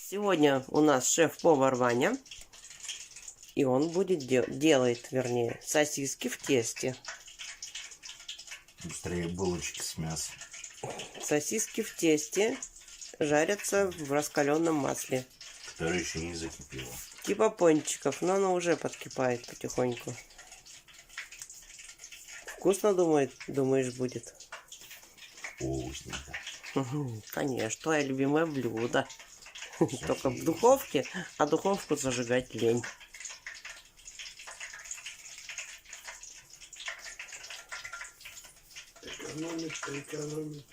Сегодня у нас шеф-повар Ваня. И он будет делает, вернее, сосиски в тесте. Быстрее булочки с мясом. Сосиски в тесте жарятся в раскаленном масле. Которое еще не закипело. Типа пончиков, но оно уже подкипает потихоньку. Вкусно, думаешь, будет? Вкусненько. Конечно, твое любимое блюдо. Только в духовке, а духовку зажигать лень. Экономит.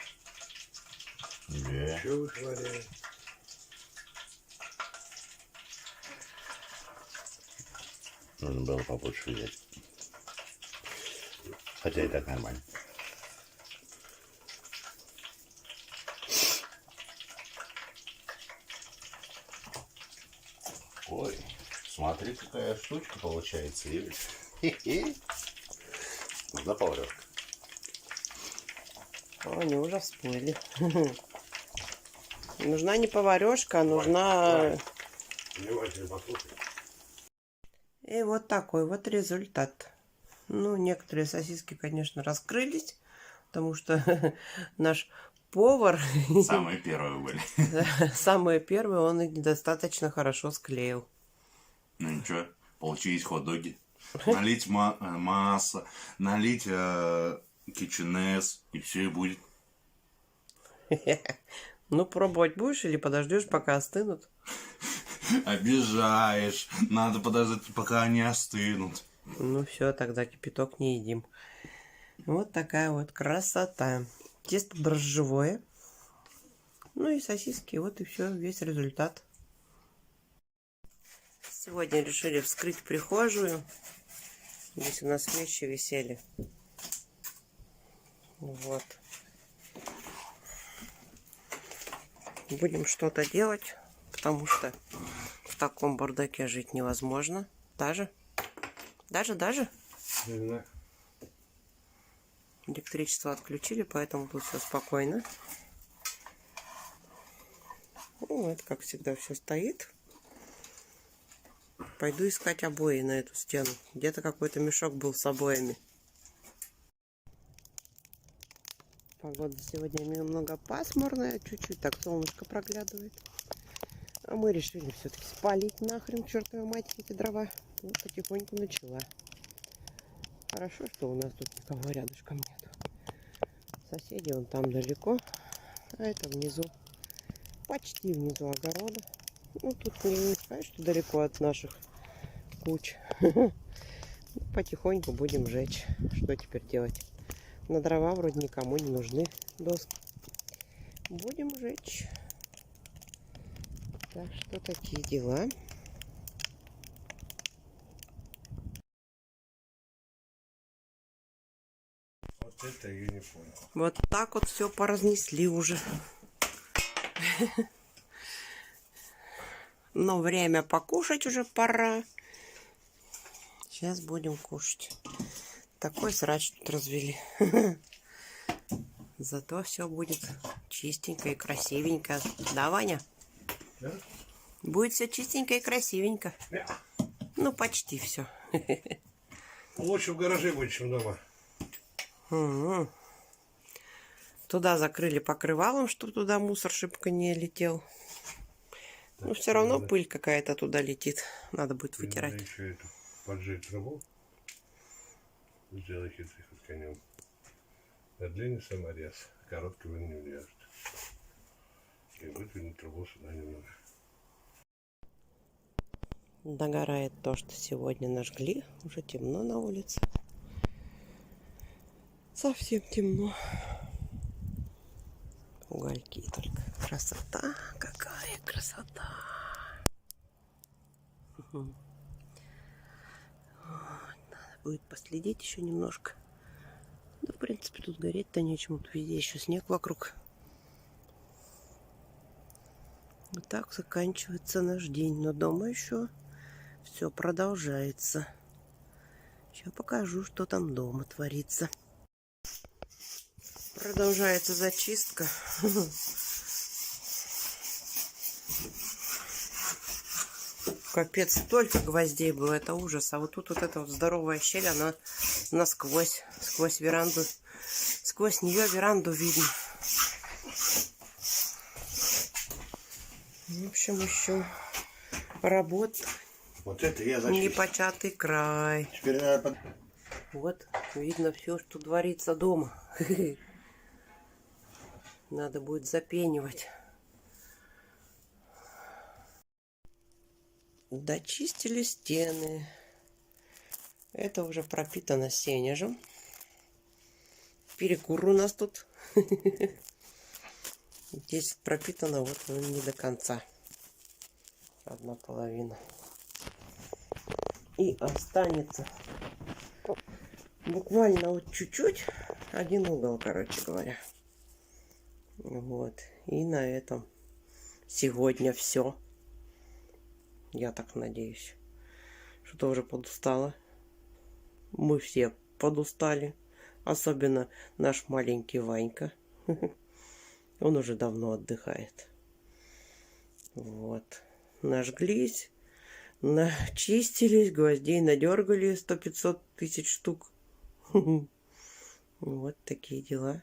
Да. Что вытворяет? Нужно было побольше взять. Хотя и так нормально. Ой, смотри, какая штучка получается, Юль. Нужна поварешка. Они уже всплыли. Нужна не поварешка, а нужна... Внимательно послушай. И вот такой вот результат. Ну, некоторые сосиски, конечно, раскрылись, потому что наш повар... Самые первые были. Самые первые он их недостаточно хорошо склеил. Ну ничего, получились хот-доги. Налить масло, налить кетчунес, и все и будет. Ну, пробовать будешь или подождешь, пока остынут? Обижаешь. Надо подождать, пока они остынут. Ну, все, тогда кипяток не едим. Вот такая вот красота. Тесто дрожжевое. Ну и сосиски, вот и все, весь результат. Сегодня решили вскрыть прихожую. Здесь у нас вещи висели. Вот. Будем что-то делать, потому что в таком бардаке жить невозможно. Даже. Электричество отключили, поэтому тут все спокойно. Ну, это, как всегда, все стоит. Пойду искать обои на эту стену. Где-то какой-то мешок был с обоями. Погода сегодня немного пасмурная. Чуть-чуть так солнышко проглядывает. А мы решили все-таки спалить нахрен, чертова мать, эти дрова. Вот потихоньку начала. Хорошо, что у нас тут никого рядышком нет. Соседи вон там далеко. А это внизу. Почти внизу огорода. Ну, тут не сказать, что далеко от наших куч. Потихоньку будем жечь. Что теперь делать? На дрова вроде никому не нужны доски. Будем жечь. Так что такие дела. Вот это я не понял. Вот так вот все поразнесли уже. Но время покушать уже пора. Сейчас будем кушать. Такой срач тут развели. Зато все будет чистенько и красивенько. Да, Ваня? Да? Будет все чистенько и красивенько. Ну, почти все. Лучше в гараже будет, чем дома. Угу. Туда закрыли покрывалом, чтобы туда мусор шибко не летел. Но все равно пыль какая-то туда летит. Надо будет вытирать. Надо еще эту поджечь трубу. Сделай хитрый хоть конем. На длинный саморез. Короткий вы не влезет. И выдвинуть трубу сюда немного. Догорает то, что сегодня нажгли. Уже темно на улице. Совсем темно. Угольки только. Красота. Какая красота. Вот. Надо будет последить еще немножко. Да, в принципе, тут гореть-то нечему. Тут везде еще снег вокруг. Вот так заканчивается наш день. Но дома еще все продолжается. Сейчас покажу, что там дома творится. Продолжается зачистка. Капец, столько гвоздей было, это ужас. А вот тут вот эта вот здоровая щель, она насквозь, сквозь веранду, сквозь нее веранду видно. В общем, еще работа. Вот это я зачистил. Непочатый край. Теперь надо Вот, видно все, что творится дома. Надо будет запенивать. Дочистили стены. Это уже пропитано сенежем. Перекур у нас тут. Здесь пропитано вот не до конца. Одна половина. И останется буквально вот чуть-чуть. Один угол, короче говоря. Вот. И на этом сегодня все. Я так надеюсь. Что-то уже подустала. Мы все подустали. Особенно наш маленький Ванька. Он уже давно отдыхает. Вот. Нажглись. Начистились. Гвоздей надергали 100-500 тысяч штук. Вот такие дела.